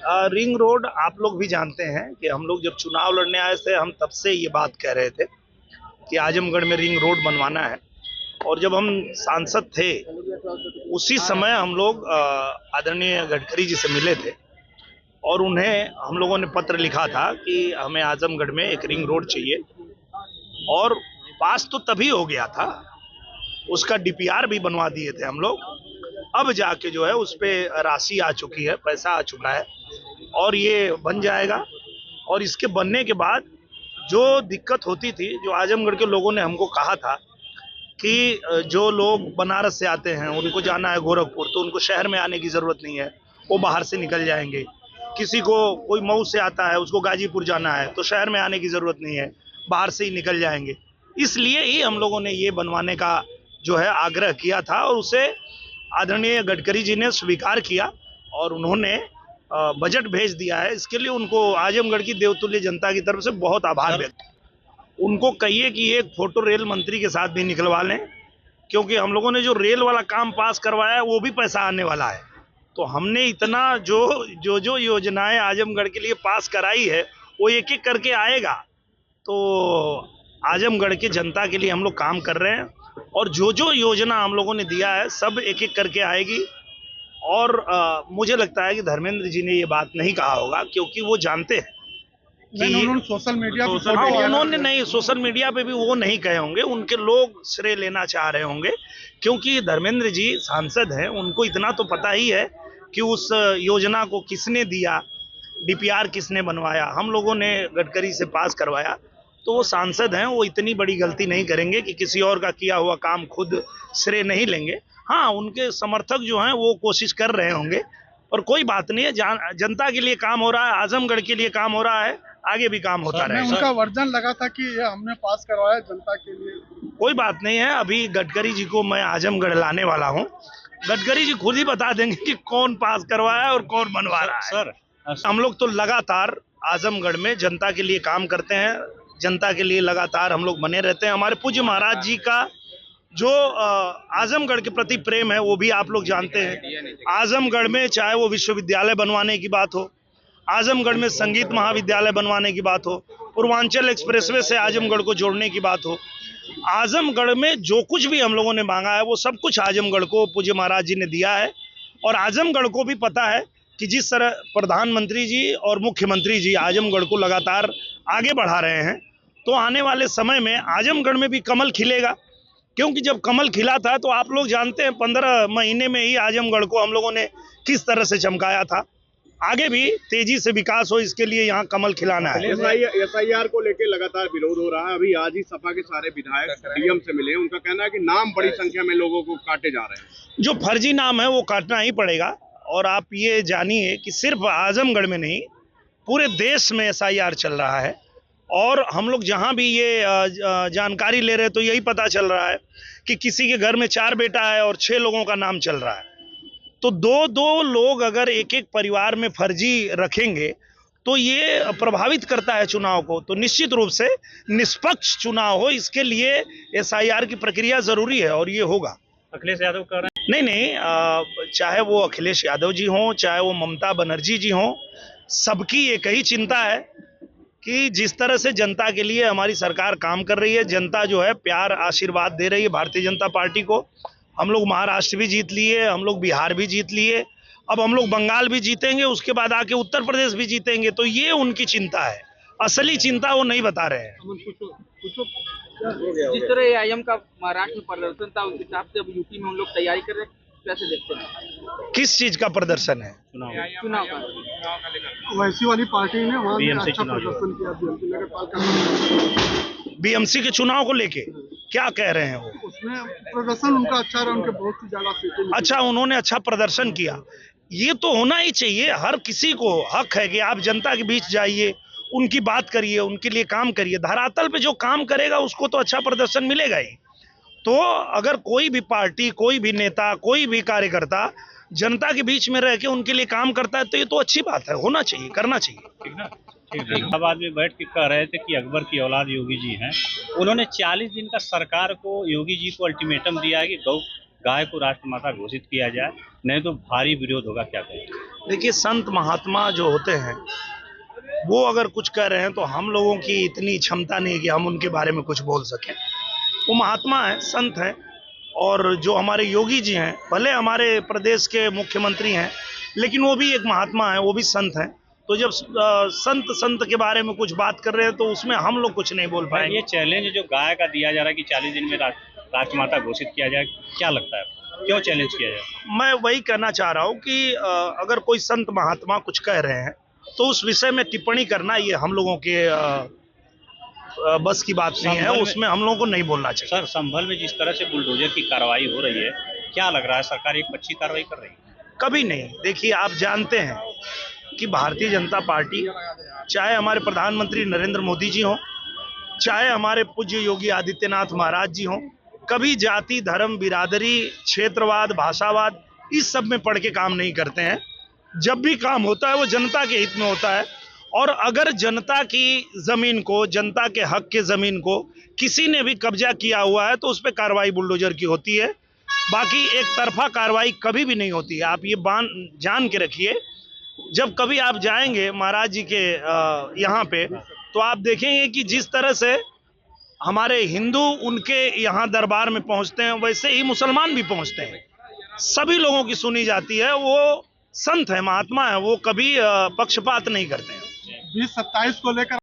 Ring road आप लोग भी जानते हैं कि हम लोग जब चुनाव लड़ने आए थे हम तब से ये बात कह रहे थे कि आजमगढ़ में रिंग रोड बनवाना है। और जब हम सांसद थे उसी समय हम लोग आदरणीय गडकरी जी से मिले थे और उन्हें हम लोगों ने पत्र लिखा था कि हमें आजमगढ़ में एक रिंग रोड चाहिए। और पास तो तभी हो गया था, उसका डीपीआर भी बनवा दिए थे हम लोग। अब जाके जो है उस पर राशि आ चुकी है, पैसा आ चुका है और ये बन जाएगा। और इसके बनने के बाद जो दिक्कत होती थी, जो आजमगढ़ के लोगों ने हमको कहा था कि जो लोग बनारस से आते हैं उनको जाना है गोरखपुर, तो उनको शहर में आने की जरूरत नहीं है, वो बाहर से निकल जाएंगे। किसी को कोई मऊ से आता है उसको गाजीपुर जाना है तो शहर में आने की जरूरत नहीं है, बाहर से ही निकल जाएंगे। इसलिए ही हम लोगों ने ये बनवाने का जो है आग्रह किया था और उसे आदरणीय गडकरी जी ने स्वीकार किया और उन्होंने बजट भेज दिया है। इसके लिए उनको आजमगढ़ की देवतुल्य जनता की तरफ से बहुत आभार व्यक्त। उनको कहिए कि एक फोटो रेल मंत्री के साथ भी निकलवा लें, क्योंकि हम लोगों ने जो रेल वाला काम पास करवाया है वो भी पैसा आने वाला है। तो हमने इतना जो योजनाएं आजमगढ़ के लिए पास कराई है वो एक एक करके आएगा। तो आजमगढ़ की जनता के लिए हम लोग काम कर रहे हैं और जो योजना हम लोगों ने दिया है सब एक एक करके आएगी। और मुझे लगता है कि धर्मेंद्र जी ने ये बात नहीं कहा होगा, क्योंकि वो जानते हैं कि उन्होंने सोशल मीडिया उन्होंने नहीं, सोशल मीडिया पे भी वो नहीं कहे होंगे, उनके लोग श्रेय लेना चाह रहे होंगे। क्योंकि धर्मेंद्र जी सांसद हैं, उनको इतना तो पता ही है कि उस योजना को किसने दिया, डीपीआर किसने बनवाया, हम लोगों ने गडकरी से पास करवाया। तो वो सांसद हैं, वो इतनी बड़ी गलती नहीं करेंगे कि किसी और का किया हुआ काम खुद श्रेय नहीं लेंगे। हाँ, उनके समर्थक जो हैं वो कोशिश कर रहे होंगे और कोई बात नहीं है, जनता के लिए काम हो रहा है, आजमगढ़ के लिए काम हो रहा है, आगे भी काम होता रहेगा। उनका वर्जन लगा था कि ये हमने पास करवाया जनता के लिए। कोई बात नहीं है, अभी गडकरी जी को मैं आजमगढ़ लाने वाला हूँ। गडकरी जी खुद ही बता देंगे कि कौन पास करवाया और कौन बनवा रहा है। सर, हम लोग तो लगातार आजमगढ़ में जनता के लिए काम करते हैं, जनता के लिए लगातार हम लोग बने रहते हैं। हमारे पूज्य महाराज जी का जो आजमगढ़ के प्रति प्रेम है वो भी आप लोग जानते हैं। आजमगढ़ में चाहे वो विश्वविद्यालय बनवाने की बात हो, आजमगढ़ में संगीत महाविद्यालय बनवाने की बात हो, पूर्वांचल एक्सप्रेसवे से आजमगढ़ को जोड़ने की बात हो, आजमगढ़ में जो कुछ भी हम लोगों ने मांगा है वो सब कुछ आजमगढ़ को पूज्य महाराज जी ने दिया है। और आजमगढ़ को भी पता है कि जिस तरह प्रधानमंत्री जी और मुख्यमंत्री जी आजमगढ़ को लगातार आगे बढ़ा रहे हैं, तो आने वाले समय में आजमगढ़ में भी कमल खिलेगा। क्योंकि जब कमल खिला था तो आप लोग जानते हैं 15 महीने में ही आजमगढ़ को हम लोगों ने किस तरह से चमकाया था। आगे भी तेजी से विकास हो, इसके लिए यहाँ कमल खिलाना है। एसआईआर को लेकर लगातार विरोध हो रहा है। अभी आज ही सपा के सारे विधायक डीएम से मिले, उनका कहना है कि नाम बड़ी संख्या में लोगों को काटे जा रहे हैं। जो फर्जी नाम है वो काटना ही पड़ेगा। और आप ये जानिए कि सिर्फ आजमगढ़ में नहीं, पूरे देश में एसआईआर चल रहा है। और हम लोग जहाँ भी ये जानकारी ले रहे तो यही पता चल रहा है कि किसी के घर में 4 बेटा है और 6 लोगों का नाम चल रहा है। तो दो लोग अगर एक एक परिवार में फर्जी रखेंगे तो ये प्रभावित करता है चुनाव को। तो निश्चित रूप से निष्पक्ष चुनाव हो, इसके लिए एसआईआर की प्रक्रिया जरूरी है और ये होगा। अखिलेश यादव कह रहे हैं नहीं, चाहे वो अखिलेश यादव जी हों, चाहे वो ममता बनर्जी जी हों, सबकी एक ही चिंता है कि जिस तरह से जनता के लिए हमारी सरकार काम कर रही है, जनता जो है प्यार आशीर्वाद दे रही है भारतीय जनता पार्टी को। हम लोग महाराष्ट्र भी जीत लिए, हम लोग बिहार भी जीत लिए, अब हम लोग बंगाल भी जीतेंगे, उसके बाद आके उत्तर प्रदेश भी जीतेंगे। तो ये उनकी चिंता है, असली चिंता वो नहीं बता रहे हैं। जिस तरह आईएम का महाराष्ट्र में प्रदर्शन था उस हिसाब से अब यूपी में हम लोग तैयारी कर रहे हैं, कैसे देखते हैं? किस चीज का प्रदर्शन है? चुनाव का। वैसी वाली पार्टी ने वहाँ अच्छा प्रदर्शन किया बीएमसी के चुनाव को लेके क्या कह रहे हैं वो? उसमें प्रदर्शन उनका अच्छा रहा, उनके बहुत सी ज्यादा सीटें। अच्छा, उन्होंने अच्छा प्रदर्शन किया, ये तो होना ही चाहिए। हर किसी को हक है कि आप जनता के बीच जाइए, उनकी बात करिए, उनके लिए काम करिए। धरातल पे जो काम करेगा उसको तो अच्छा प्रदर्शन मिलेगा ही। तो अगर कोई भी पार्टी, कोई भी नेता, कोई भी कार्यकर्ता जनता के बीच में रह के उनके लिए काम करता है तो ये तो अच्छी बात है, होना चाहिए, करना चाहिए। ठीक ना? इलाहाबाद में बैठ के कह रहे थे कि अकबर की औलाद योगी जी हैं। उन्होंने 40 दिन का सरकार को, योगी जी को अल्टीमेटम दिया है कि गौ गाय को राष्ट्रमाता घोषित किया जाए, नहीं तो भारी विरोध होगा, क्या कहेंगे? देखिए, संत महात्मा जो होते हैं वो अगर कुछ कह रहे हैं तो हम लोगों की इतनी क्षमता नहीं है कि हम उनके बारे में कुछ बोल सकें। वो महात्मा है, संत है, और जो हमारे योगी जी हैं, भले हमारे प्रदेश के मुख्यमंत्री हैं, लेकिन वो भी एक महात्मा है, वो भी संत हैं। तो जब संत के बारे में कुछ बात कर रहे हैं तो उसमें हम लोग कुछ नहीं बोल पाएंगे। ये चैलेंज जो गाय का दिया जा रहा है कि 40 दिन में राष्ट्रमाता घोषित किया जाए, क्या लगता है, क्यों चैलेंज किया जाए? मैं वही कहना चाह रहा हूँ कि अगर कोई संत महात्मा कुछ कह रहे हैं तो उस विषय में टिप्पणी करना ये हम लोगों के बस की बात नहीं है, उसमें हम लोगों को नहीं बोलना चाहिए। सर, संभल में जिस तरह से बुलडोजर की कार्रवाई हो रही है, क्या लग रहा है सरकार एक अच्छी कार्रवाई कर रही है? कभी नहीं। देखिए, आप जानते हैं कि भारतीय जनता पार्टी, चाहे हमारे प्रधानमंत्री नरेंद्र मोदी जी हों, चाहे हमारे पूज्य योगी आदित्यनाथ महाराज जी हों, कभी जाति, धर्म, बिरादरी, क्षेत्रवाद, भाषावाद इस सब में पढ़ के काम नहीं करते हैं। जब भी काम होता है वो जनता के हित में होता है, और अगर जनता की जमीन को, जनता के हक के जमीन को किसी ने भी कब्जा किया हुआ है तो उस पर कार्रवाई बुलडोजर की होती है। बाकी एक तरफा कार्रवाई कभी भी नहीं होती है। आप ये जान के रखिए, जब कभी आप जाएंगे महाराज जी के यहाँ पे तो आप देखेंगे कि जिस तरह से हमारे हिंदू उनके यहाँ दरबार में पहुंचते हैं, वैसे ही मुसलमान भी पहुंचते हैं। सभी लोगों की सुनी जाती है। वो संत है, महात्मा है, वो कभी पक्षपात नहीं करते हैं। 2027 को लेकर